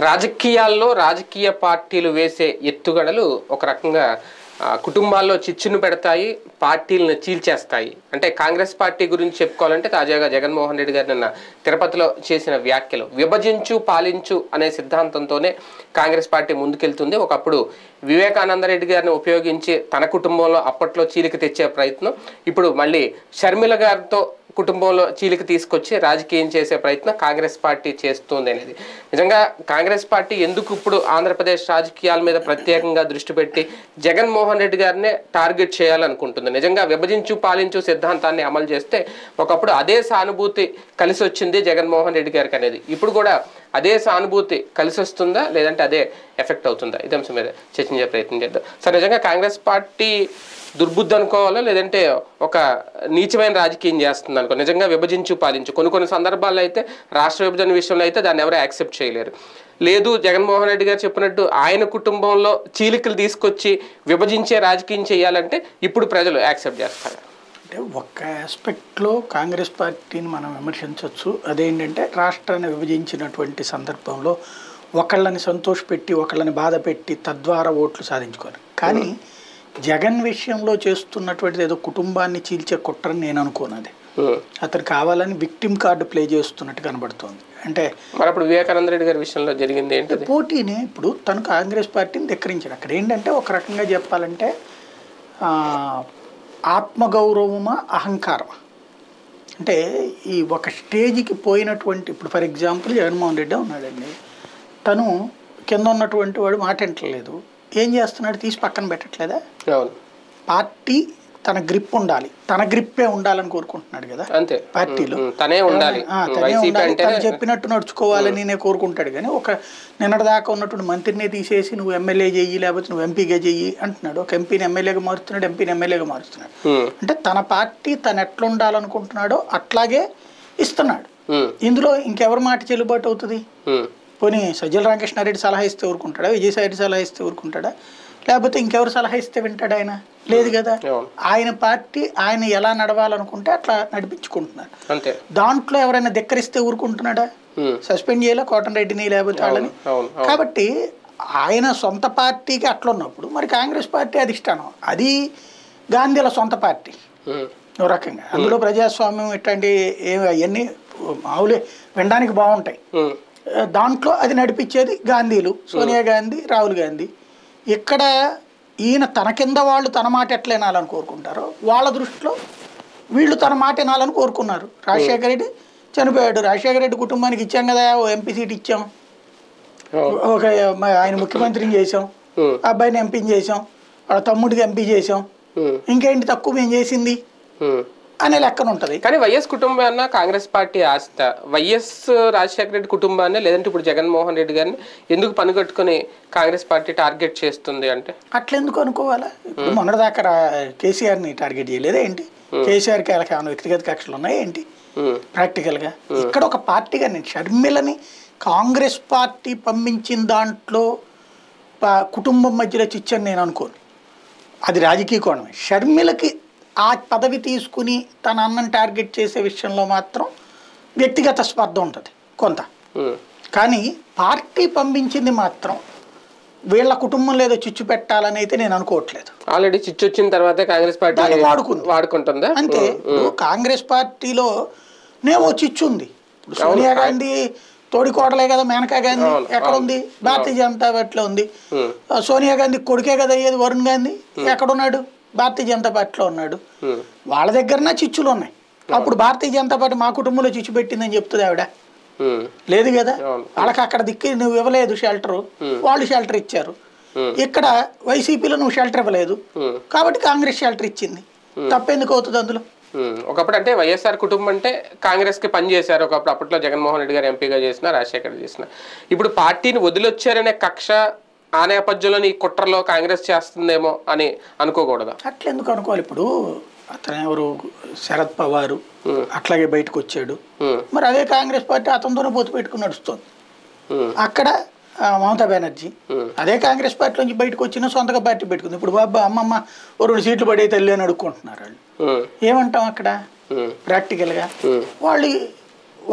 రాజకీయాల్లో రాజకీయ పార్టీలు వేసే ఎత్తుగడలు ఒక రకంగా కుటుంబాల్లో చిచ్చును పెడతాయి, పార్టీలను చీల్చేస్తాయి. అంటే కాంగ్రెస్ పార్టీ గురించి చెప్పుకోవాలంటే తాజాగా జగన్మోహన్ రెడ్డి గారు నిన్న తిరుపతిలో చేసిన వ్యాఖ్యలు విభజించు పాలించు అనే సిద్ధాంతంతోనే కాంగ్రెస్ పార్టీ ముందుకెళ్తుంది. ఒకప్పుడు వివేకానంద రెడ్డి గారిని ఉపయోగించి తన కుటుంబంలో అప్పట్లో చీలిక తెచ్చే ప్రయత్నం, ఇప్పుడు మళ్ళీ షర్మిల గారితో కుటుంబంలో చీలిక తీసుకొచ్చి రాజకీయం చేసే ప్రయత్నం కాంగ్రెస్ పార్టీ చేస్తుంది అనేది. నిజంగా కాంగ్రెస్ పార్టీ ఎందుకు ఇప్పుడు ఆంధ్రప్రదేశ్ రాజకీయాల మీద ప్రత్యేకంగా దృష్టి పెట్టి జగన్మోహన్ రెడ్డి గారినే టార్గెట్ చేయాలనుకుంటుంది? నిజంగా విభజించు పాలించు సిద్ధాంతాన్ని అమలు చేస్తే ఒకప్పుడు అదే సానుభూతి కలిసి వచ్చింది జగన్మోహన్ రెడ్డి గారికి అనేది. ఇప్పుడు కూడా అదే సానుభూతి కలిసి వస్తుందా, లేదంటే అదే ఎఫెక్ట్ అవుతుందా? ఇదే అంశం మీద చర్చించే ప్రయత్నం చేద్దాం. సార్, నిజంగా కాంగ్రెస్ పార్టీ దుర్బుద్ధి అనుకోవాలా, లేదంటే ఒక నీచమైన రాజకీయం చేస్తుంది అనుకో? నిజంగా విభజించు పాలించు కొన్ని సందర్భాల్లో అయితే రాష్ట్ర విభజన విషయంలో అయితే దాన్ని ఎవరు యాక్సెప్ట్ చేయలేరు. లేదు, జగన్మోహన్ రెడ్డి గారు చెప్పినట్టు ఆయన కుటుంబంలో చీలికలు తీసుకొచ్చి విభజించే రాజకీయం చేయాలంటే ఇప్పుడు ప్రజలు యాక్సెప్ట్ చేస్తారు. అంటే ఒక్క ఆస్పెక్ట్లో కాంగ్రెస్ పార్టీని మనం విమర్శించవచ్చు. అదేంటంటే రాష్ట్రాన్ని విభజించినటువంటి సందర్భంలో ఒకళ్ళని సంతోషపెట్టి ఒకళ్ళని బాధ పెట్టి తద్వారా ఓట్లు సాధించుకోరు. కానీ జగన్ విషయంలో చేస్తున్నటువంటిది ఏదో కుటుంబాన్ని చీల్చే కుట్రని నేను అనుకోనది. అతను కావాలని విక్టిమ్ కార్డు ప్లే చేస్తున్నట్టు కనబడుతోంది. అంటే ఇప్పుడు వివేకానంద రెడ్డి గారి విషయంలో జరిగింది ఏంటి? పోటీని ఇప్పుడు తను కాంగ్రెస్ పార్టీని ధిక్కరించాడు. అక్కడ ఏంటంటే ఒక రకంగా చెప్పాలంటే ఆత్మగౌరవమా అహంకారమా, అంటే ఈ ఒక స్టేజ్కి పోయినటువంటి, ఇప్పుడు ఫర్ ఎగ్జాంపుల్ జగన్మోహన్ రెడ్డి ఉన్నాడండి, తను కింద ఉన్నటువంటి వాడు మాట వింటలేదు, ఏం చేస్తున్నాడు, తీసి పక్కన పెట్టట్లేదా? పార్టీ తన గ్రిప్ ఉండాలి, తన గ్రిప్పే ఉండాలని కోరుకుంటున్నాడు కదా. అంతే, పార్టీలో తనే ఉండాలి, తను చెప్పినట్టు నడుచుకోవాలని నేను కోరుకుంటాడు. కానీ ఒక నిన్నటిదాకా ఉన్నటువంటి మంత్రిని తీసేసి నువ్వు ఎమ్మెల్యే చెయ్యి, లేకపోతే నువ్వు ఎంపీగా చెయ్యి అంటున్నాడు. ఒక ఎంపీని ఎమ్మెల్యేగా మారుస్తున్నాడు, ఎంపీని ఎమ్మెల్యేగా మారుస్తున్నాడు. అంటే తన పార్టీ తను ఎట్లా ఉండాలనుకుంటున్నాడో అట్లాగే ఇస్తున్నాడు. ఇందులో ఇంకెవరి మాట చెల్లుబాటు అవుతుంది? పోనీ సజ్జల రామకృష్ణారెడ్డి సలహా ఇస్తే ఊరుకుంటాడా, విజయసాయి సలహా ఇస్తే ఊరుకుంటాడా, లేకపోతే ఇంకెవరు సలహా ఇస్తే వింటాడు? ఆయన లేదు కదా. ఆయన పార్టీ ఆయన ఎలా నడవాలనుకుంటే అట్లా నడిపించుకుంటున్నాడు. దాంట్లో ఎవరైనా ధిక్కరిస్తే ఊరుకుంటున్నాడా? సస్పెండ్ చేయాలా కోటరెడ్డిని లేకపోతే వాళ్ళని. కాబట్టి ఆయన సొంత పార్టీకి అట్లా ఉన్నప్పుడు మరి కాంగ్రెస్ పార్టీ అధిష్టానం, అది గాంధీల సొంత పార్టీ ఓ రకంగా. అందులో ప్రజాస్వామ్యం ఇట్లాంటి అవన్నీ మామూలే వినడానికి బాగుంటాయి. దాంట్లో అది నడిపించేది గాంధీలు, సోనియా గాంధీ, రాహుల్ గాంధీ. ఇక్కడ ఈయన తన కింద వాళ్ళు తన మాట ఎట్లా వినాలని కోరుకుంటారో వాళ్ళ దృష్టిలో వీళ్ళు తన మాట వినాలని కోరుకున్నారు. రాజశేఖర రెడ్డి చనిపోయాడు, రాజశేఖర రెడ్డి కుటుంబానికి ఇచ్చాం కదా, ఓ ఎంపీ సీట్ ఇచ్చాం, ఒక ఆయన ముఖ్యమంత్రిని చేసాం, అబ్బాయిని ఎంపీని చేసాం, వాళ్ళ తమ్ముడికి ఎంపీ చేసాం, ఇంకేంటి తక్కువ మేము చేసింది అనే లెక్కన ఉంటుంది. కానీ వైఎస్ కుటుంబాన్న కాంగ్రెస్ పార్టీ ఆస్త, వైఎస్ రాజశేఖర రెడ్డి కుటుంబాన్ని లేదంటే ఇప్పుడు జగన్మోహన్ రెడ్డి గారిని ఎందుకు పనిగట్టుకుని కాంగ్రెస్ పార్టీ టార్గెట్ చేస్తుంది అంటే? అట్లెందుకు అనుకోవాలా? ఇప్పుడు మొన్నటిదాకా కేసీఆర్ని టార్గెట్ చేయలేదా ఏంటి? కేసీఆర్కి వాళ్ళకి ఏమైనా వ్యక్తిగత కక్షలు ఉన్నాయా ఏంటి? ప్రాక్టికల్గా ఇక్కడ ఒక పార్టీగా నేను షర్మిలని కాంగ్రెస్ పార్టీ పంపించిన దాంట్లో కుటుంబం మధ్యలో చిచ్చని నేను అనుకోను. అది రాజకీయ కోణమే. షర్మిలకి ఆ పదవి తీసుకుని తన అన్నను టార్గెట్ చేసే విషయంలో మాత్రం వ్యక్తిగత స్పర్ధ ఉంటుంది కొంత. కానీ పార్టీ పంపించింది మాత్రం వీళ్ళ కుటుంబం లేదో చిచ్చు పెట్టాలని అయితే నేను అనుకోవట్లేదు. ఆల్రెడీ చిచ్చు వచ్చిన తర్వాత కాంగ్రెస్ పార్టీ వాడుకుంటుందా? అంతే. కాంగ్రెస్ పార్టీలో నేమో చిచ్చు ఉంది. ఇప్పుడు సోనియా గాంధీ తోడికోడలే కదా మేనకా గాంధీ, ఎక్కడ ఉంది? భారతీయ జనతా పార్టీలో ఉంది. సోనియా గాంధీ కొడుకే కదా అయ్యేది వరుణ్ గాంధీ, ఎక్కడున్నాడు? భారతీయ జనతా పార్టీలో ఉన్నాడు. వాళ్ళ దగ్గరనే చిచ్చులు ఉన్నాయి. అప్పుడు భారతీయ జనతా పార్టీ మా కుటుంబంలో చిచ్చు పెట్టిందని చెప్తుంది ఆవిడ? లేదు కదా. వాళ్ళకి అక్కడ దిక్కు నువ్వు ఇవ్వలేదు షెల్టర్, వాళ్ళు షెల్టర్ ఇచ్చారు. ఇక్కడ వైసీపీలో నువ్వు షెల్టర్ ఇవ్వలేదు కాబట్టి కాంగ్రెస్ షెల్టర్ ఇచ్చింది. తప్పెందుకు అవుతుంది అందులో? ఒకప్పుడు అంటే వైఎస్ఆర్ కుటుంబం అంటే కాంగ్రెస్ కి పని చేశారు ఒకప్పుడు. అప్పట్లో జగన్మోహన్ రెడ్డి గారు ఎంపీగా చేసిన, రాజశేఖర్ చేసిన. ఇప్పుడు పార్టీని వదిలొచ్చారనే కక్ష ఆ నేపథ్యంలో ఈ కుట్రలో కాంగ్రెస్ చేస్తుందేమో అని అనుకోకూడదు? అట్లెందుకు అనుకోవాలి? ఇప్పుడు అతను ఎవరు, శరద్ పవారు అట్లాగే బయటకు వచ్చాడు. మరి అదే కాంగ్రెస్ పార్టీ అతనితోనే పొత్తు పెట్టుకుని నడుస్తుంది. అక్కడ మమతా బెనర్జీ అదే కాంగ్రెస్ పార్టీ నుంచి బయటకు వచ్చిన సొంతగా పార్టీ పెట్టుకుంది. ఇప్పుడు బాబా అమ్మమ్మ ఓ 2 సీట్లు పడే తల్లి అని అడుక్కుంటున్నారు వాళ్ళు. ఏమంటాం అక్కడ ప్రాక్టికల్గా?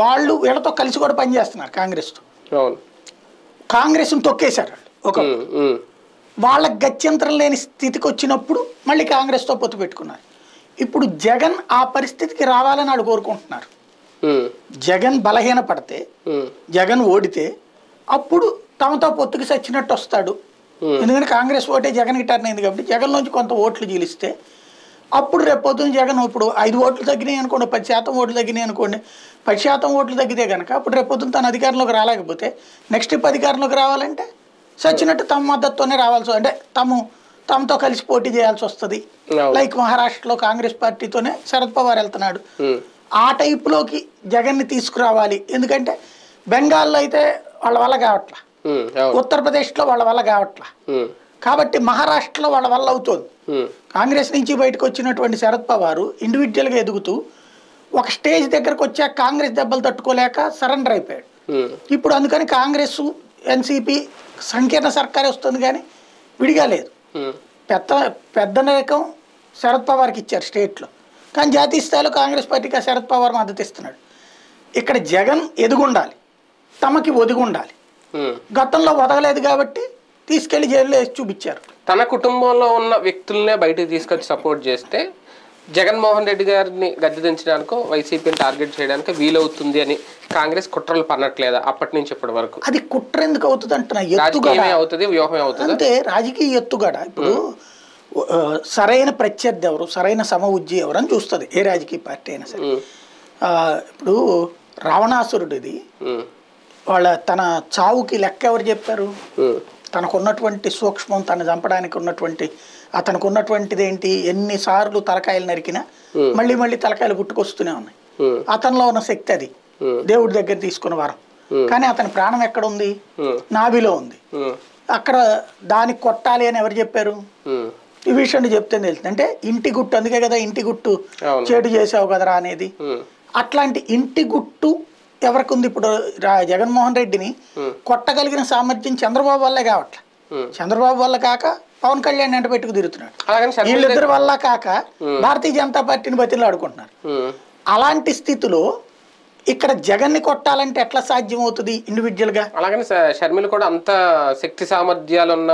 వాళ్ళు వీళ్ళతో కలిసి కూడా పనిచేస్తున్నారు కాంగ్రెస్తో. కాంగ్రెస్ను తొక్కేశారు ఒక వాళ్ళకి గత్యంతరం లేని స్థితికి వచ్చినప్పుడు మళ్ళీ కాంగ్రెస్తో పొత్తు పెట్టుకున్నారు. ఇప్పుడు జగన్ ఆ పరిస్థితికి రావాలని వాళ్ళు కోరుకుంటున్నారు. జగన్ బలహీన పడితే, జగన్ ఓడితే అప్పుడు తమతో పొత్తుకి సచ్చినట్టు వస్తాడు. ఎందుకంటే కాంగ్రెస్ ఓటే జగన్కి టర్న్ అయింది కాబట్టి జగన్ నుంచి కొంత ఓట్లు గెలిస్తే అప్పుడు రేపు పొద్దున్న జగన్ ఇప్పుడు 5 ఓట్లు తగ్గినాయి అనుకోండి, 10% ఓట్లు తగ్గినాయి అనుకోండి, 10% ఓట్లు తగ్గితే కనుక అప్పుడు రేపు పొద్దున్న తన అధికారంలోకి రాలేకపోతే నెక్స్ట్ అధికారంలోకి రావాలంటే సచ్చినట్టు తమ మద్దతుతోనే రావాల్సి, అంటే తమతో కలిసి పోటీ చేయాల్సి వస్తుంది. లైక్ మహారాష్ట్రలో కాంగ్రెస్ పార్టీతోనే శరద్ పవార్ వెళ్తున్నాడు. ఆ టైప్లోకి జగన్ని తీసుకురావాలి. ఎందుకంటే బెంగాల్లో అయితే వాళ్ళ వల్ల కావట్లా, ఉత్తరప్రదేశ్లో వాళ్ళ వల్ల కావట్లా, కాబట్టి మహారాష్ట్రలో వాళ్ళ వల్ల అవుతుంది. కాంగ్రెస్ నుంచి బయటకు వచ్చినటువంటి శరద్ పవార్ ఇండివిజువల్గా ఎదుగుతూ ఒక స్టేజ్ దగ్గరకు వచ్చాక కాంగ్రెస్ దెబ్బలు తట్టుకోలేక సరెండర్ అయిపోయాడు. ఇప్పుడు అందుకని కాంగ్రెస్ ఎన్సీపీ సంకీర్ణ సర్కారే వస్తుంది కానీ విడిగా లేదు. పెద్ద నాయకం శరద్ పవార్కి ఇచ్చారు స్టేట్లో, కానీ జాతీయ స్థాయిలో కాంగ్రెస్ పార్టీకి ఆ శరద్ పవార్ మద్దతు ఇస్తున్నాడు. ఇక్కడ జగన్ ఎదుగుండాలి, తమకి ఒదిగుండాలి. గతంలో వదగలేదు కాబట్టి తీసుకెళ్లి జైల్లో వేసి చూపించారు. తన కుటుంబంలో ఉన్న వ్యక్తులనే బయటకు తీసుకొచ్చి సపోర్ట్ చేస్తే జగన్మోహన్ రెడ్డి గారిని గద్దె దించడానికో వైసీపీని టార్గెట్ చేయడానికి వీలవుతుంది అని కాంగ్రెస్ కుట్రలు పన్నట్లేదా అప్పటి నుంచి ఇప్పటి వరకు? అది కుట్ర ఎందుకు అవుతుంది అంటున్నా, అవుతుంది, వ్యూహమే అవుతుంది. అంటే రాజకీయ ఎత్తుగడ. ఇప్పుడు సరైన ప్రత్యర్థి ఎవరు, సరైన సమఉజ్జి ఎవరు అని చూస్తుంది ఏ రాజకీయ పార్టీ అయినా సరే. ఇప్పుడు రావణాసురుడిది తన చావుకి లెక్క ఎవరు చెప్పారు? తనకున్నటువంటి సూక్ష్మం, తను చంపడానికి ఉన్నటువంటి అతనికి ఉన్నటువంటిది ఏంటి, ఎన్నిసార్లు తలకాయలు నరికినా మళ్ళీ మళ్ళీ తలకాయలు పుట్టుకొస్తూనే ఉన్నాయి. అతనిలో ఉన్న శక్తి అది దేవుడి దగ్గర తీసుకున్న వరం. కానీ అతని ప్రాణం ఎక్కడ ఉంది? నాభిలో ఉంది. అక్కడ దానికి కొట్టాలి అని ఎవరు చెప్పారు? ఈ విషయం చెప్తే తెలుస్తుంది. అంటే ఇంటి గుట్టు, అందుకే కదా ఇంటి గుట్టు చేటు చేసావు కదరా అనేది. అట్లాంటి ఇంటి గుట్టు ఎవరికి ఉంది? ఇప్పుడు జగన్మోహన్ రెడ్డిని కొట్టగలిగిన సామర్థ్యం చంద్రబాబు వల్లే కావట్లే. చంద్రబాబు వల్ల కాక పవన్ కళ్యాణ్ ఎంట పెట్టుకు తిరుగుతున్నాడు. వీళ్ళిద్దరి వల్ల కాక భారతీయ జనతా పార్టీని బతిలో ఆడుకుంటున్నారు. అలాంటి స్థితిలో ఇక్కడ జగన్ని కొట్టాలంటే ఎట్లా సాధ్యం అవుతుంది ఇండివిజువల్ గా? అలాగని షర్మిల కూడా అంత శక్తి సామర్థ్యాలు ఉన్న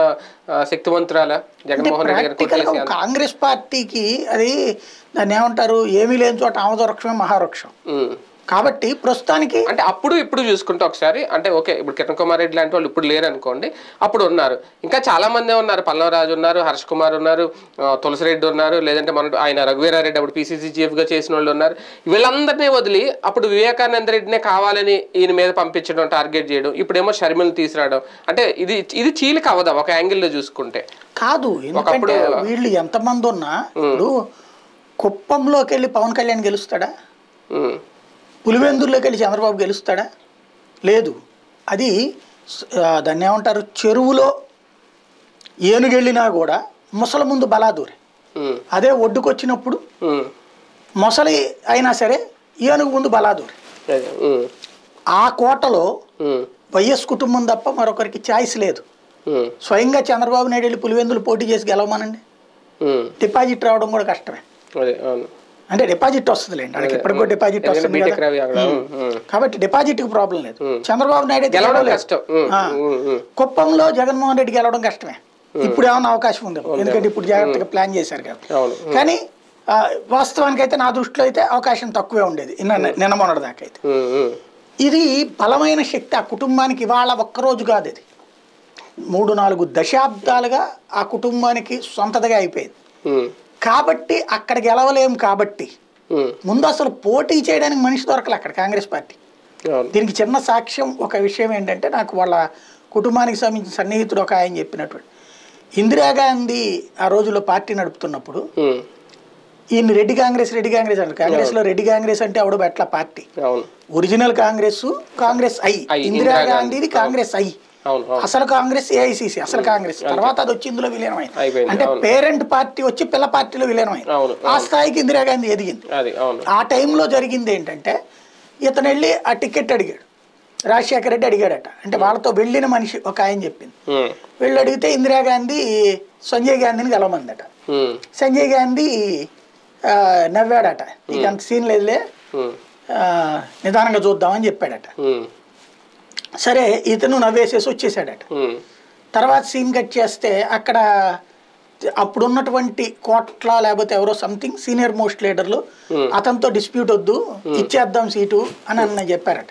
శక్తివంతురాల జగన్మోహన్ రెడ్డి గారు. కాంగ్రెస్ పార్టీకి అది దాన్ని ఏమంటారు, ఏమీ లేని చోట ఆమోదవృక్షమే మహావృక్షం. కాబట్టి ప్రస్తుతానికి అంటే అప్పుడు ఇప్పుడు చూసుకుంటే ఒకసారి అంటే ఓకే, ఇప్పుడు కిరణ్ కుమార్ రెడ్డి లాంటి వాళ్ళు ఇప్పుడు లేరు అనుకోండి, అప్పుడు ఉన్నారు. ఇంకా చాలా మంది ఉన్నారు, పల్లవరాజు ఉన్నారు, హర్ష్ కుమార్ ఉన్నారు, తులసిరెడ్డి ఉన్నారు, లేదంటే మన ఆయన రఘువీరారెడ్డి అప్పుడు పీసీసీ చీఫ్గా చేసిన వాళ్ళు ఉన్నారు. వీళ్ళందరినీ వదిలి అప్పుడు వివేకానంద రెడ్డినే కావాలని ఈయన మీద పంపించడం, టార్గెట్ చేయడం, ఇప్పుడేమో షర్మిలను తీసుకురావడం. అంటే ఇది చీలిక అవదా ఒక యాంగిల్లో చూసుకుంటే? కాదు, ఎందుకంటే వీళ్ళు ఎంతమంది ఉన్నా ఇప్పుడు కుప్పంలోకి వెళ్ళి పవన్ కళ్యాణ్ గెలుస్తాడా? పులివెందుల్లోకి వెళ్ళి చంద్రబాబు గెలుస్తాడా? లేదు. అది దాన్ని ఏమంటారు, చెరువులో ఏనుగెళ్ళినా కూడా మొసల ముందు బలాదూరే. అదే ఒడ్డుకొచ్చినప్పుడు మొసలి అయినా సరే ఏనుగు ముందు బలాదూరే. ఆ కోటలో వైఎస్ కుటుంబం తప్ప మరొకరికి ఛాయిస్ లేదు. స్వయంగా చంద్రబాబు నాయుడు వెళ్ళి పులివెందులు పోటీ చేసి గెలవమనండి, డిపాజిట్ రావడం కూడా కష్టమే. అంటే డిపాజిట్ వస్తుందిలేండి, వాళ్ళకి ఇప్పటికో డిపాజిట్ వస్తుంది కదా, కాబట్టి డిపాజిట్కి ప్రాబ్లం లేదు. చంద్రబాబు నాయుడు అయితే కుప్పంలో జగన్మోహన్ రెడ్డి గెలవడం కష్టమే. ఇప్పుడు ఏమన్నా అవకాశం ఉంది, ఎందుకంటే ఇప్పుడు జాగ్రత్తగా ప్లాన్ చేశారు కాబట్టి. కానీ వాస్తవానికి అయితే నా దృష్టిలో అయితే అవకాశం తక్కువే ఉండేది నిన్న మొన్నటి దాకా అయితే. ఇది బలమైన శక్తి ఆ కుటుంబానికి. ఇవాళ ఒక్కరోజు కాదు, ఇది 3-4 దశాబ్దాలుగా ఆ కుటుంబానికి సొంతదిగా అయిపోయింది. కాబట్టి అక్కడ గెలవలేం. కాబట్టి ముందు అసలు పోటీ చేయడానికి మనిషి దొరకలే అక్కడ కాంగ్రెస్ పార్టీ. దీనికి చిన్న సాక్ష్యం ఒక విషయం ఏంటంటే, నాకు వాళ్ళ కుటుంబానికి సంబంధించిన సన్నిహితుడు ఒక ఆయన చెప్పినటువంటి, ఇందిరాగాంధీ ఆ రోజుల్లో పార్టీ నడుపుతున్నప్పుడు ఈయన రెడ్డి కాంగ్రెస్ అంటారు. కాంగ్రెస్ లో రెడ్డి కాంగ్రెస్ అంటే ఆవిడ ఎట్లా పార్టీ, ఒరిజినల్ కాంగ్రెస్ ఐ, ఇందిరాగాంధీది కాంగ్రెస్ ఐ, అసలు కాంగ్రెస్ ఏఐసిసి అసలు కాంగ్రెస్, తర్వాత అది వచ్చి ఇందులో విలీనమైంది. అంటే పేరెంట్ పార్టీ వచ్చి పిల్ల పార్టీలో విలీనమైంది. ఆ స్థాయికి ఇందిరాగాంధీ ఎదిగింది. ఆ టైంలో జరిగింది ఏంటంటే, ఇతను వెళ్ళి ఆ టికెట్ అడిగాడు, రాజశేఖర రెడ్డి అడిగాడట. అంటే వాళ్ళతో వెళ్ళిన మనిషి ఒక ఆయన చెప్పింది. వెళ్ళి అడిగితే ఇందిరాగాంధీ సంజయ్ గాంధీని గెలవమందట. సంజయ్ గాంధీ నవ్వాడట, నీకు అంత సీన్ లేదులే, నిదానంగా చూద్దామని చెప్పాడట. సరే ఇతను నవ్వేసేసి వచ్చేసాడట. తర్వాత సీన్ కట్ చేస్తే అక్కడ అప్పుడున్నటువంటి కోట్ల లేకపోతే ఎవరో సంథింగ్ సీనియర్ మోస్ట్ లీడర్లు అతనితో డిస్ప్యూట్ వద్దు, ఇచ్చేద్దాం సీటు అని అన్న చెప్పారట.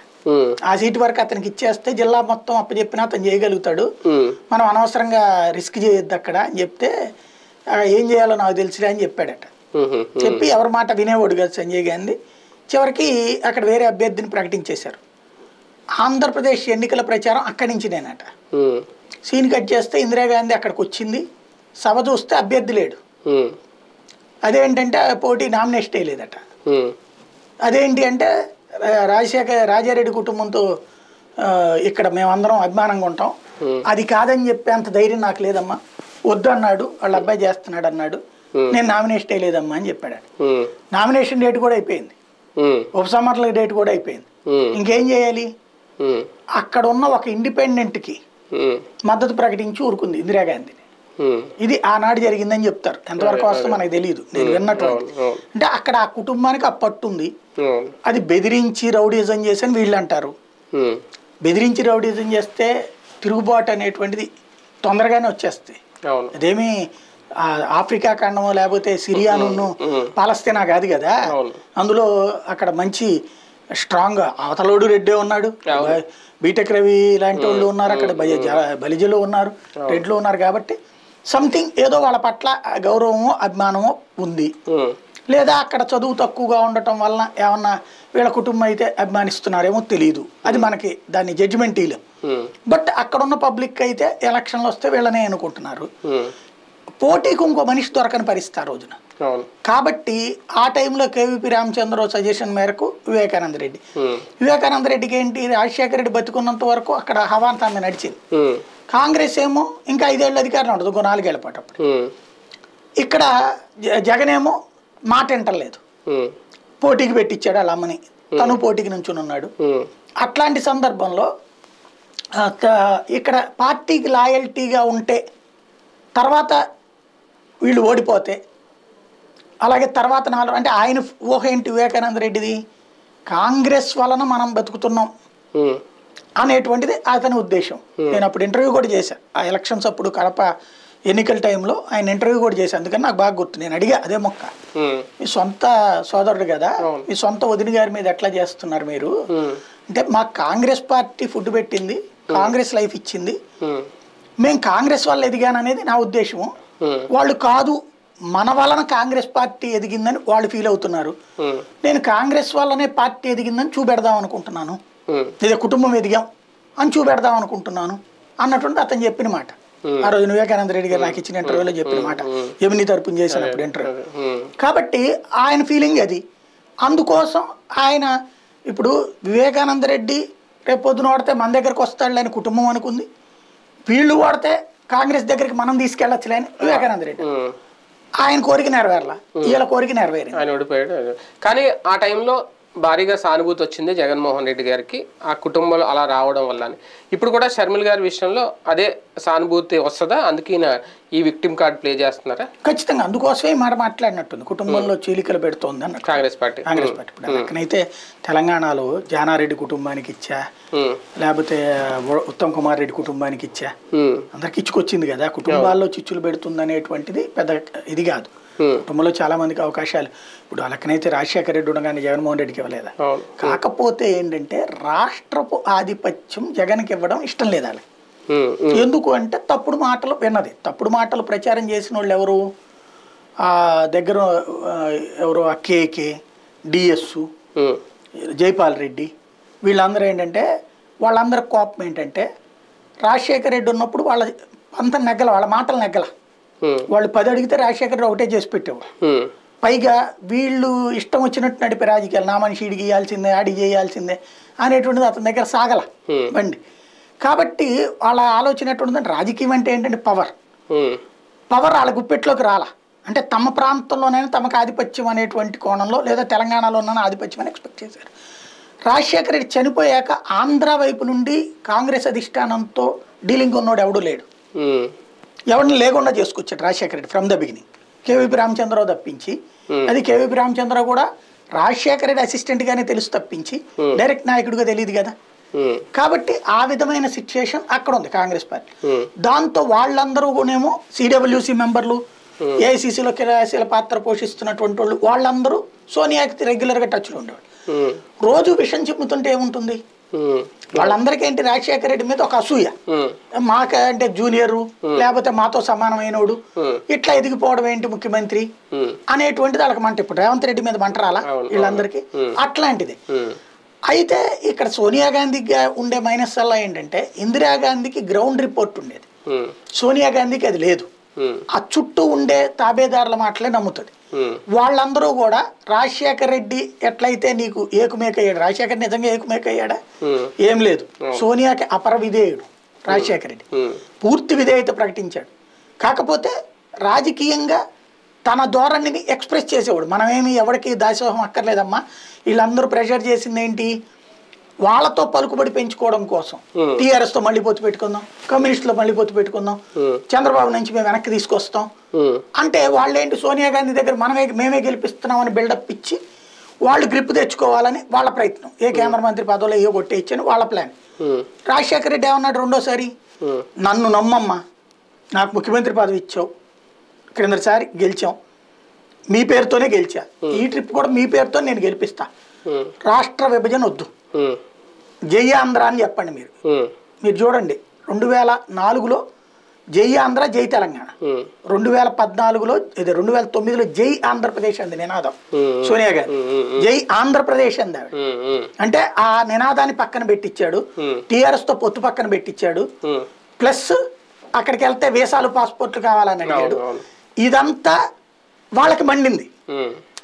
ఆ సీటు వరకు అతనికి ఇచ్చేస్తే జిల్లా మొత్తం అప్పచెప్పినా అతను చేయగలుగుతాడు, మనం అనవసరంగా రిస్క్ చేయొద్దు అక్కడ అని చెప్తే ఏం చేయాలో నాకు తెలిసిరా అని చెప్పాడట. చెప్పి ఎవరి మాట వినేవాడు కదా సంజయ్ గాంధీ. చివరికి అక్కడ వేరే అభ్యర్థిని ప్రకటించేశారు. ఆంధ్రప్రదేశ్ ఎన్నికల ప్రచారం అక్కడి నుంచి నేనట. సీన్ కట్ చేస్తే ఇందిరాగాంధీ అక్కడికి వచ్చింది, సభ చూస్తే అభ్యర్థి లేడు. అదేంటంటే పోటీ నామినేషన్ వేయలేదట. అదేంటి అంటే రాజారెడ్డి కుటుంబంతో ఇక్కడ మేమందరం అభిమానంగా ఉంటాం, అది కాదని చెప్పి అంత ధైర్యం నాకు లేదమ్మా, వద్దు అన్నాడు, వాళ్ళ అబ్బాయి చేస్తున్నాడు అన్నాడు, నేను నామినేషన్ వేయలేదమ్మా అని చెప్పాడు. నామినేషన్ డేట్ కూడా అయిపోయింది, ఉపసంహరణ డేట్ కూడా అయిపోయింది. ఇంకేం చేయాలి? అక్కడ ఉన్న ఒక ఇండిపెండెంట్కి మద్దతు ప్రకటించి ఊరుకుంది ఇందిరాగాంధీని. ఇది ఆనాడు జరిగిందని చెప్తారు, ఎంతవరకు వస్తే మనకు తెలియదు, నేను విన్నటువంటి. అంటే అక్కడ ఆ కుటుంబానికి ఆ పట్టు ఉంది. అది బెదిరించి రౌడీజం చేసి అని వీళ్ళు అంటారు. బెదిరించి రౌడీజం చేస్తే తిరుగుబాటు అనేటువంటిది తొందరగానే వచ్చేస్తాయి. అదేమి ఆఫ్రికా ఖండము లేకపోతే సిరియాను పాలస్తీనా కాదు కదా. అందులో అక్కడ మంచి స్ట్రాంగ్ అవతలోడు రెడ్డే ఉన్నాడు, బీటెక్ రవి లాంటి వాళ్ళు ఉన్నారు, అక్కడ బలిజలు ఉన్నారు, రెడ్లు ఉన్నారు. కాబట్టి సంథింగ్ ఏదో వాళ్ళ పట్ల గౌరవమో అభిమానమో ఉంది. లేదా అక్కడ చదువు తక్కువగా ఉండటం వలన ఏమన్నా వీళ్ళ కుటుంబం అయితే అభిమానిస్తున్నారేమో తెలియదు, అది మనకి దాన్ని జడ్జిమెంట్ ఇవ్వలేం. బట్ అక్కడ ఉన్న పబ్లిక్ అయితే ఎలక్షన్లు వస్తే వీళ్ళనే అనుకుంటున్నారు. పోటీకి ఇంకో మనిషి దొరకని పరిస్థితి ఆ రోజున. కాబట్టి ఆ టైంలో కేవీపీ రామచంద్రరావు సజెషన్ మేరకు వివేకానంద రెడ్డికి ఏంటి, రాజశేఖర రెడ్డి బతుకున్నంత వరకు అక్కడ హవాంతాన్ని నడిచింది. కాంగ్రెస్ ఏమో ఇంకా 5 ఏళ్ళు అధికారం ఉండదు, ఇంకో 4 ఏళ్ల పాటు. అప్పుడు ఇక్కడ జగన్ ఏమో మాట వింటలేదు, పోటీకి పెట్టించాడు వాళ్ళ అమ్మని, తను పోటీకి నుంచుని ఉన్నాడు. అట్లాంటి సందర్భంలో ఇక్కడ పార్టీకి లాయల్టీగా ఉంటే తర్వాత వీళ్ళు ఓడిపోతే, అలాగే తర్వాత 4 అంటే ఆయన ఊహ ఏంటి వివేకానంద రెడ్డిది, కాంగ్రెస్ వలన మనం బతుకుతున్నాం అనేటువంటిది అతని ఉద్దేశం. నేను అప్పుడు ఇంటర్వ్యూ కూడా చేశాను, ఆ ఎలక్షన్స్ అప్పుడు కడప ఎన్నికల టైంలో ఆయన ఇంటర్వ్యూ కూడా చేశాను. అందుకని నాకు బాగా గుర్తు. నేను అడిగా అదే మొక్క, మీ సొంత సోదరుడు కదా, మీ సొంత వదిన గారి మీద ఎట్లా చేస్తున్నారు మీరు అంటే, మాకు కాంగ్రెస్ పార్టీ ఫుడ్ పెట్టింది, కాంగ్రెస్ లైఫ్ ఇచ్చింది, మేము కాంగ్రెస్ వల్ల ఎదిగాననేది నా ఉద్దేశము. వాళ్ళు కాదు మన వలన కాంగ్రెస్ పార్టీ ఎదిగిందని వాళ్ళు ఫీల్ అవుతున్నారు, నేను కాంగ్రెస్ వల్లనే పార్టీ ఎదిగిందని చూపెడదాం అనుకుంటున్నాను, లేదా కుటుంబం ఎదిగాం అని చూపెడదాం అనుకుంటున్నాను అన్నటువంటి అతను చెప్పిన మాట. ఆ రోజు వివేకానంద రెడ్డి గారు నాకు ఇచ్చిన ఇంటర్వ్యూలో చెప్పిన మాట, యముని తరపున చేసినప్పుడు ఇంటర్వ్యూ. కాబట్టి ఆయన ఫీలింగ్ అది. అందుకోసం ఆయన ఇప్పుడు వివేకానంద రెడ్డి రేపు పొద్దున వాడితే మన దగ్గరకు వస్తాడులే అని కుటుంబం అనుకుంది, వీళ్ళు వాడితే కాంగ్రెస్ దగ్గరికి మనం తీసుకెళ్ళొచ్చులే అని వివేకానంద రెడ్డి. ఆయన కోరిక నెరవేరలా, వీళ్ళ కోరిక నెరవేరింది, ఆయన ఓడిపోయాడు. కానీ ఆ టైంలో భారీగా సానుభూతి వచ్చింది జగన్మోహన్ రెడ్డి గారికి ఆ కుటుంబంలో అలా రావడం వల్ల. ఇప్పుడు కూడా షర్మిల గారి విషయంలో అదే సానుభూతి వస్తుందా? అందుకే ఈ విక్టిమ్ కార్డ్ ప్లే చేస్తున్నారా? ఖచ్చితంగా అందుకోసమే మాట మాట్లాడినట్టుంది, కుటుంబంలో చీలికలు పెడుతోంది అన్నట్టు కాంగ్రెస్ పార్టీ. ఇప్పుడు అక్కడైతే తెలంగాణలో జానారెడ్డి కుటుంబానికి ఇచ్చా, లేకపోతే ఉత్తమ్ కుమార్ రెడ్డి కుటుంబానికి ఇచ్చా, అందరికి ఇచ్చుకొచ్చింది కదా. కుటుంబాల్లో చిచ్చులు పెడుతుంది అనేటువంటిది పెద్ద ఇది కాదు. కుటుంబంలో చాలా మందికి అవకాశాలు, ఇప్పుడు అలాగనైతే రాజశేఖర రెడ్డి ఉండగానే జగన్మోహన్ రెడ్డికి ఇవ్వలేదా? కాకపోతే ఏంటంటే రాష్ట్రపు ఆధిపత్యం జగన్కి ఇవ్వడం ఇష్టం లేదు వాళ్ళకి. ఎందుకు అంటే తప్పుడు మాటలు విన్నది, తప్పుడు మాటలు ప్రచారం చేసిన వాళ్ళు ఎవరు, ఆ దగ్గర ఎవరు, ఆ కేకే, డిఎస్, జైపాల్ రెడ్డి, వీళ్ళందరూ ఏంటంటే వాళ్ళందరి కోపం ఏంటంటే రాజశేఖర రెడ్డి ఉన్నప్పుడు వాళ్ళ అంత నెగ్గల, వాళ్ళ మాటలు నెగ్గల, వాళ్ళు 10 అడిగితే రాజశేఖర రెడ్డి ఒకటే చేసి పెట్టేవాడు. పైగా వీళ్ళు ఇష్టం వచ్చినట్టు నడిపే రాజకీయాలు, నా మనిషి ఇడికి ఇవ్వాల్సిందే, ఆడికి చేయాల్సిందే అనేటువంటిది అతని దగ్గర సాగల బండి. కాబట్టి వాళ్ళ ఆలోచన ఎటువంటిదంటే రాజకీయం అంటే ఏంటంటే పవర్ వాళ్ళ గుప్పెట్లోకి రాలా, అంటే తమ ప్రాంతంలోనైనా తమకు ఆధిపత్యం అనేటువంటి కోణంలో, లేదా తెలంగాణలోనైనా ఆధిపత్యం అని ఎక్స్పెక్ట్ చేశారు. రాజశేఖర రెడ్డి చనిపోయాక ఆంధ్ర వైపు నుండి కాంగ్రెస్ అధిష్టానంతో డీలింగ్ ఉన్నోడు ఎవడూ లేడు, ఎవరిని లేకుండా చేసుకొచ్చాడు Rajasekhara Reddy from the beginning. KVP Ramachandra Rao తప్పించి, అది కేవీపీ రామచంద్రరావు కూడా రాజశేఖర రెడ్డి అసిస్టెంట్గానే తెలుసు తప్పించి డైరెక్ట్ నాయకుడిగా తెలియదు కదా. కాబట్టి ఆ విధమైన సిచ్యుయేషన్ అక్కడ ఉంది కాంగ్రెస్ పార్టీ. దాంతో వాళ్ళందరూ కూడానేమో సిడబ్ల్యూసి మెంబర్లు, ఏఐసిసిలో క్రియాశీల పాత్ర పోషిస్తున్నటువంటి వాళ్ళు వాళ్ళందరూ సోనియాకి రెగ్యులర్గా టచ్లో ఉండేవాళ్ళు. రోజు విషయం చెబుతుంటే ఏముంటుంది, వాళ్ళందరికీ ఏంటి రాజశేఖర రెడ్డి మీద ఒక అసూయ, మాకంటే జూనియరు లేకపోతే మాతో సమానమైనోడు ఇట్లా ఎదిగిపోవడం ఏంటి ముఖ్యమంత్రి అనేటువంటిది వాళ్ళకి మంట. ఇప్పుడు రేవంత్ రెడ్డి మీద మంట రాలా వీళ్ళందరికీ, అట్లాంటిది. అయితే ఇక్కడ సోనియా గాంధీకి ఉండే మైనస్ అలా ఏంటంటే ఇందిరాగాంధీకి గ్రౌండ్ రిపోర్ట్ ఉండేది, సోనియా గాంధీకి అది లేదు. ఆ చుట్టూ ఉండే తాబేదారుల మాటలే నమ్ముతుంది. వాళ్ళందరూ కూడా రాజశేఖర రెడ్డి ఎట్లయితే నీకు ఏకుమేక అయ్యాడు, రాజశేఖర్ నిజంగా ఏకుమేక అయ్యాడా, ఏం లేదు. సోనియాకి అపర విధేయుడు రాజశేఖర రెడ్డి, పూర్తి విధేయత ప్రకటించాడు. కాకపోతే రాజకీయంగా తన ధోరణిని ఎక్స్ప్రెస్ చేసేవాడు. మనమేమి ఎవరికి దాసోహం అక్కర్లేదమ్మా, వీళ్ళందరూ ప్రెషర్ చేసింది ఏంటి, వాళ్ళతో పలుకుబడి పెంచుకోవడం కోసం. టీఆర్ఎస్తో మళ్ళీ పొత్తు పెట్టుకుందాం, కమ్యూనిస్టులో మళ్ళీ పొత్తు పెట్టుకుందాం, చంద్రబాబు నుంచి మేము వెనక్కి తీసుకొస్తాం అంటే వాళ్ళేంటి సోనియా గాంధీ దగ్గర మేమే గెలిపిస్తున్నామని బిల్డప్ ఇచ్చి వాళ్ళు గ్రిప్ తెచ్చుకోవాలని వాళ్ళ ప్రయత్నం. ఏ కేంద్ర మంత్రి పదవులో ఏ కొట్టేయచ్చని వాళ్ళ ప్లాన్. రాజశేఖర రెడ్డి ఏమన్నాడు రెండోసారి, నన్ను నమ్మమ్మా, నాకు ముఖ్యమంత్రి పదవి ఇచ్చావు, క్రిందసారి గెలిచాం, మీ పేరుతోనే గెలిచా, ఈ ట్రిప్ కూడా మీ పేరుతో నేను గెలిపిస్తా, రాష్ట్ర విభజన వద్దు, జై ఆంధ్ర అని చెప్పండి. మీరు చూడండి 2004లో జై ఆంధ్ర జై తెలంగాణ, 2014లో 2009లో జై ఆంధ్రప్రదేశ్ అంది నినాదం సోనియా గారు, జై ఆంధ్రప్రదేశ్ అంది ఆవిడ. అంటే ఆ నినాదాన్ని పక్కన పెట్టించాడు, టీఆర్ఎస్ తో పొత్తు పక్కన పెట్టించాడు, ప్లస్ అక్కడికి వెళ్తే వీసాలు పాస్పోర్ట్లు కావాలని అడిగాడు. ఇదంతా వాళ్ళకి మండింది,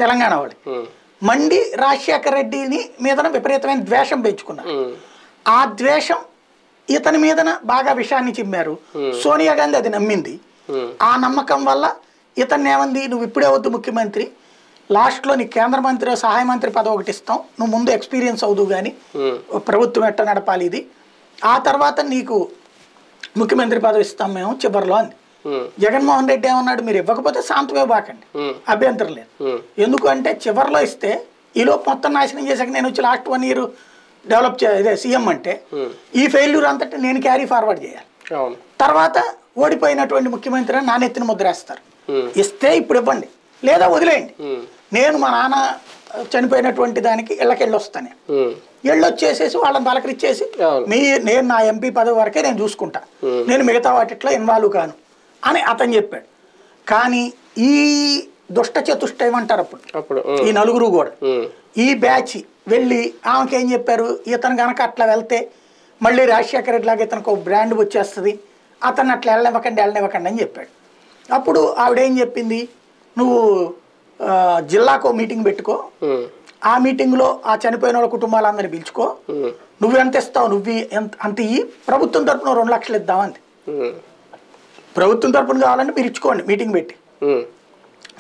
తెలంగాణ వాళ్ళకి మండి రాజశేఖర రెడ్డిని మీదన విపరీతమైన ద్వేషం పెంచుకున్నారు. ఆ ద్వేషం ఇతని మీదన బాగా విషయాన్ని చిమ్మారు. సోనియా గాంధీ అది నమ్మింది. ఆ నమ్మకం వల్ల ఇతన్ని ఏమంది, నువ్వు ఇప్పుడే వద్దు ముఖ్యమంత్రి, లాస్ట్లో నీకు కేంద్ర మంత్రి సహాయ మంత్రి పదవి ఒకటి ఇస్తాం, నువ్వు ముందు ఎక్స్పీరియన్స్ అవుదు కానీ ప్రభుత్వం ఎట్ట నడపాలి ఇది, ఆ తర్వాత నీకు ముఖ్యమంత్రి పదవి ఇస్తాం మేము చివరిలో అంది. జగన్మోహన్ రెడ్డి ఏమన్నాడు, మీరు ఇవ్వకపోతే శాంతమే బాకండి, అభ్యంతరం లేదు. ఎందుకంటే చివరిలో ఇస్తే ఈలోపు మొత్తం నాశనం చేశాక నేను వచ్చి లాస్ట్ 1 year డెవలప్ ఇదే సీఎం అంటే ఈ ఫెయిల్యూర్ అంతటి నేను క్యారీ ఫార్వర్డ్ చేయాలి. తర్వాత ఓడిపోయినటువంటి ముఖ్యమంత్రి అని నానెత్తిన ముద్రేస్తారు. ఇస్తే ఇప్పుడు ఇవ్వండి, లేదా వదిలేయండి, నేను మా నాన్న చనిపోయినటువంటి దానికి ఇళ్ళకెళ్ళి వస్తాను, ఎళ్ళొచ్చేసేసి వాళ్ళని పలకరిచ్చేసి నేను నా ఎంపీ పదవి వరకే నేను చూసుకుంటా, నేను మిగతా వాటిట్లో ఇన్వాల్వ్ కాను అని అతను చెప్పాడు. కానీ ఈ దుష్ట చతుష్టయం అంటారు అప్పుడు ఈ నలుగురు కూడా, ఈ బ్యాచ్ వెళ్ళి ఆమెకి ఏం చెప్పారు, ఇతను కనుక అట్లా వెళ్తే మళ్ళీ రాజశేఖర రెడ్డి లాగా ఇతనికి ఒక బ్రాండ్ వచ్చేస్తుంది, అతను అట్లా వెళ్ళనివ్వకండి అని చెప్పాడు. అప్పుడు ఆవిడేం చెప్పింది, నువ్వు జిల్లాకో మీటింగ్ పెట్టుకో, ఆ మీటింగ్లో ఆ చనిపోయిన వాళ్ళ కుటుంబాలందరినీ పిలుచుకో, నువ్వు ఎంత ఇస్తావు, నువ్వు అంత ఇయ్యి, ప్రభుత్వం తరపున 2 లక్షలు ఇద్దామంది. ప్రభుత్వం తరపున కావాలంటే మీరు ఇచ్చుకోండి మీటింగ్ పెట్టి,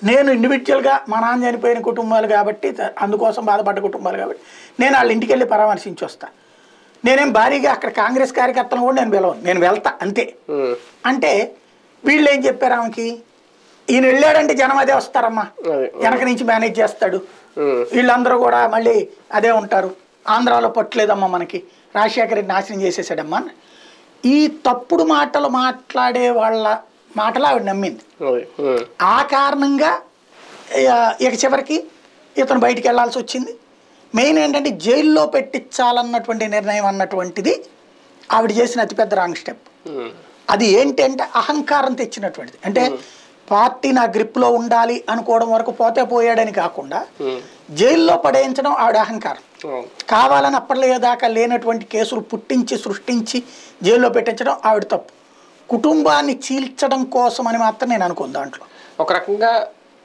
నేను ఇండివిజువల్గా మా నాన్న చనిపోయిన కుటుంబాలు కాబట్టి, అందుకోసం బాధపడ్డ కుటుంబాలు కాబట్టి నేను వాళ్ళ ఇంటికి వెళ్ళి పరామర్శించి వస్తా, నేనేం భారీగా అక్కడ కాంగ్రెస్ కార్యకర్తలను కూడా నేను పిలవను, నేను వెళ్తా అంతే అంటే వీళ్ళు ఏం చెప్పారు ఆమెకి, ఈయన వెళ్ళాడంటే జనం అదే వస్తారమ్మా, వెనక నుంచి మేనేజ్ చేస్తాడు, వీళ్ళందరూ కూడా మళ్ళీ అదే ఉంటారు, ఆంధ్రాలో పట్టులేదమ్మా మనకి, రాజశేఖర రెడ్డి నాశనం చేసేసాడమ్మా. ఈ తప్పుడు మాటలు మాట్లాడే వాళ్ళ మాటలు ఆవిడ నమ్మింది. ఆ కారణంగా ఇక చివరికి ఇతను బయటికి వెళ్లాల్సి వచ్చింది. మెయిన్ ఏంటంటే జైల్లో పెట్టించాలన్నటువంటి నిర్ణయం అన్నటువంటిది ఆవిడ చేసిన అతిపెద్ద రాంగ్ స్టెప్. అది ఏంటి అంటే అహంకారం తెచ్చినటువంటిది. అంటే పార్టీ నా గ్రిప్లో ఉండాలి అనుకోవడం వరకు పోతే పోయాడని కాకుండా జైల్లో పడేయించడం ఆవిడ అహంకారం. కావాలని అప్పటిదాకా లేనటువంటి కేసులు పుట్టించి సృష్టించి జైల్లో పెట్టించడం ఆవిడ తప్పు. కుటుంబాన్ని చీల్చడం కోసం అని మాత్రం నేను అనుకోను. దాంట్లో ఒక రకంగా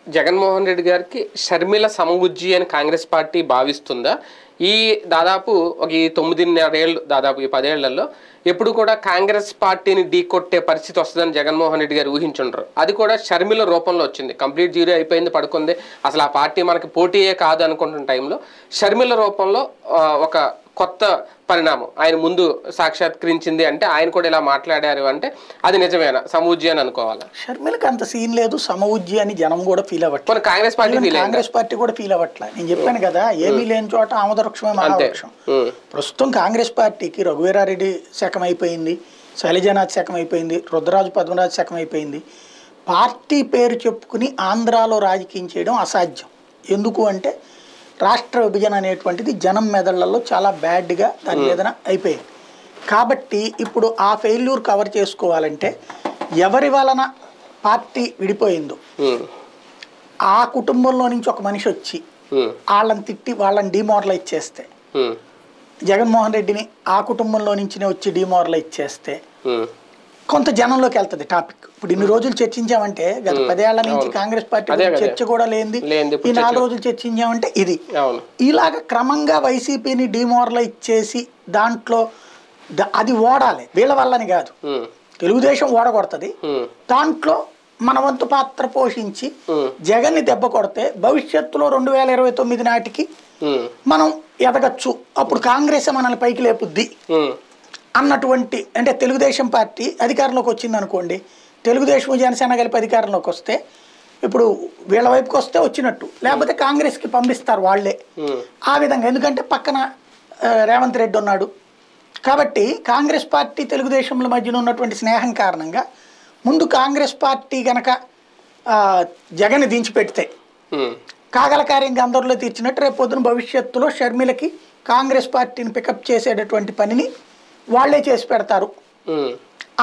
జగన్మోహన్ రెడ్డి గారికి షర్మిల సమబుజ్జి అని కాంగ్రెస్ పార్టీ భావిస్తుందా? ఈ దాదాపు ఒక 9.5 ఏళ్ళు, దాదాపు ఈ 10 ఏళ్లలో ఎప్పుడు కూడా కాంగ్రెస్ పార్టీని ఢీకొట్టే పరిస్థితి వస్తుందని జగన్మోహన్ రెడ్డి గారు ఊహించుండ్రు. అది కూడా షర్మిల రూపంలో వచ్చింది. కంప్లీట్ జీరో అయిపోయింది, పడుకుంది, అసలు ఆ పార్టీ మనకి పోటీయే కాదు అనుకుంటున్న టైంలో షర్మిల రూపంలో ఒక కొత్త పరిణామం. ఆయన ముందు సాక్షాత్కరించింది అంటే ఆయన కూడా ఇలా మాట్లాడారు అంటే అది నిజమేనా, సమవుజ్జి అని అనుకోవాలా? షర్మిలకి అంత సీన్ లేదు, సమవుజ్జి అని జనం కూడా ఫీల్ అవ్వట్లేదు. కాంగ్రెస్ పార్టీ కూడా ఫీల్ అవ్వట్లేదు. నేను చెప్పాను కదా, ఏమీ లేని చోట ఆమోదవృక్షమే మహావృక్షం. ప్రస్తుతం కాంగ్రెస్ పార్టీకి రఘువీరారెడ్డి శకం అయిపోయింది, శైలజానాథ్ శకం అయిపోయింది, రుద్రరాజు పద్మరాజు శకం అయిపోయింది. పార్టీ పేరు చెప్పుకుని ఆంధ్రాలో రాజకీయం చేయడం అసాధ్యం. ఎందుకు అంటే రాష్ట్ర విభజన అనేటువంటిది జనం మెదళ్లలో చాలా బ్యాడ్గా దాని మీదన అయిపోయింది. కాబట్టి ఇప్పుడు ఆ ఫెయిల్యూర్ కవర్ చేసుకోవాలంటే ఎవరి వలన పార్టీ విడిపోయిందో ఆ కుటుంబంలో నుంచి ఒక మనిషి వచ్చి వాళ్ళని తిట్టి వాళ్ళని డిమోరలైజ్ చేస్తే, జగన్మోహన్ రెడ్డిని ఆ కుటుంబంలో నుంచి వచ్చి డిమోరలైజ్ చేస్తే కొంత జనంలోకి వెళ్తుంది టాపిక్. ఇప్పుడు ఇన్ని రోజులు చర్చించామంటే గత 10 ఏళ్ల నుంచి కాంగ్రెస్ పార్టీ చర్చ కూడా లేనిది, ఈ 4 రోజులు చర్చించామంటే ఇది. ఇలాగ క్రమంగా వైసీపీని డిమోరలైజ్ చేసి దాంట్లో అది ఓడాలి, వీళ్ళ వల్లని కాదు, తెలుగుదేశం ఓడగొడుతుంది. దాంట్లో మన వంతు పాత్ర పోషించి జగన్ని దెబ్బ కొడితే భవిష్యత్తులో 2029 నాటికి మనం ఎదగచ్చు, అప్పుడు కాంగ్రెస్ మనల్ని పైకి లేపుద్ది అన్నటువంటి. అంటే తెలుగుదేశం పార్టీ అధికారంలోకి వచ్చింది అనుకోండి, తెలుగుదేశం జనసేన కలిపి అధికారంలోకి వస్తే ఇప్పుడు వీళ్ళ వైపుకి వస్తే వచ్చినట్టు, లేకపోతే కాంగ్రెస్కి పంపిస్తారు వాళ్ళే ఆ విధంగా. ఎందుకంటే పక్కన రేవంత్ రెడ్డి ఉన్నాడు కాబట్టి కాంగ్రెస్ పార్టీ తెలుగుదేశంల మధ్యన ఉన్నటువంటి స్నేహం కారణంగా ముందు కాంగ్రెస్ పార్టీ గనక జగన్ని దించిపెడితే కాగల కార్యంగా అందరిలో తీర్చినట్టు రేపు పొద్దున భవిష్యత్తులో షర్మిలకి కాంగ్రెస్ పార్టీని పికప్ చేసేటటువంటి పనిని వాళ్లే చేసి పెడతారు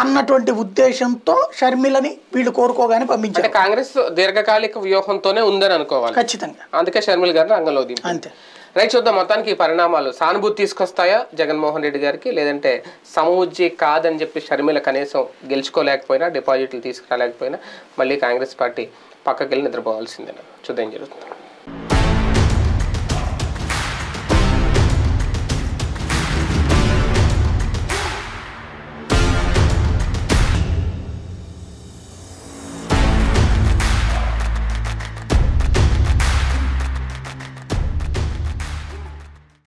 అన్నటువంటి ఉద్దేశంతో షర్మిలని వీళ్ళు కోరుకోగానే పంపించారు. కాంగ్రెస్ దీర్ఘకాలిక వ్యూహంతోనే ఉందని అనుకోవాలి ఖచ్చితంగా. అందుకే షర్మిల గారిని రంగంలో దింపారు. అంతే. రైట్, చూద్దాం మొత్తానికి ఈ పరిణామాలు సానుభూతి తీసుకొస్తాయా జగన్మోహన్ రెడ్డి గారికి, లేదంటే సమవుజ్జి కాదని చెప్పి షర్మిల కనీసం గెలుచుకోలేకపోయినా, డిపాజిట్లు తీసుకురాలేకపోయినా మళ్ళీ కాంగ్రెస్ పార్టీ పక్కకెళ్ళి నిద్రపోవాల్సిందేనా? చూద్దాం ఏం జరుగుతుంది.